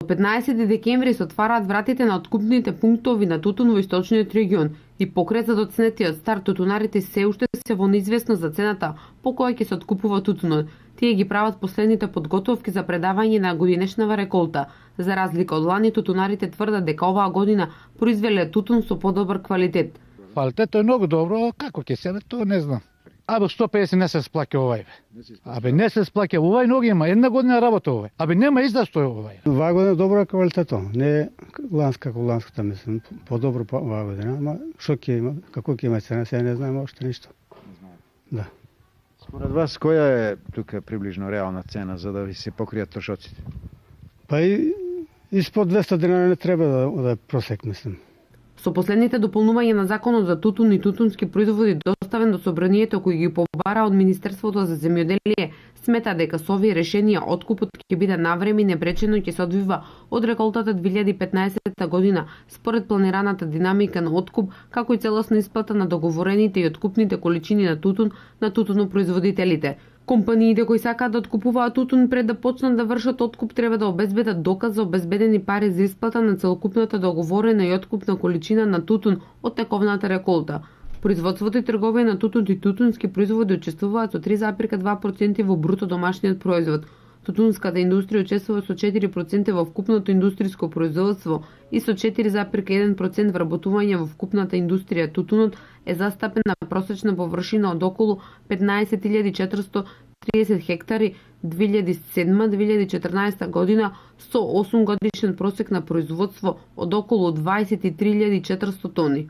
15 декември се отвараат вратите на откупните пунктови на тутун во источниот регион и покрај задоцнетиот старт тутунарите се уште се во неизвестност за цената по која ќе се откупува тутунот. Тие ги прават последните подготовки за предавање на годинешнава реколта. За разлика од лани, тутунарите тврдат дека оваа година произвеле тутун со подобар квалитет. Квалитетот е многу добро, како ќе се, тоа не знам. 150 не се сплаќа овај. Не се сплаќа овај, многу има. Една година работа овај. Нема издастој овај. Оваа година добро квалитето, не ланска како ланската, мислам, подобро оваа година, ама што ќе има, како ќе има цена, сега не знаеме уште ништо. Да. Според вас, која е тука приближно реална цена за да ви се покријат трошоците? Па и испод 200 денари не треба да е просек, мислам. Со последните дополнувања на законот за тутун и тутунски производи доставен до собранието кој ги побара од Министерството за земјоделие, смета дека со овие решенија откупот ќе биде навреме и непречено ќе се одвива од реколтата 2015 година според планираната динамика на откуп, како и целосна исплата на договорените и откупните количини на тутунопроизводителите. Компаниите кои сакаат да откупуваат тутун пред да почнат да вршат откуп треба да обезбедат доказ за обезбедени пари за исплата на целокупната договорена и откупна количина на тутун од тековната реколта. Производството и трговија на тутун и тутунски производи учествуваат со 3,2% во бруто домашниот производ. Тутунската индустрија учествува со 4% во вкупното индустријско производство и со 4,1% вработување во вкупната индустрија. Тутунот е застапен на просечна површина од околу 15.430 хектари 2007-2014 година со 8 годишен просек на производство од околу 23.400 тони.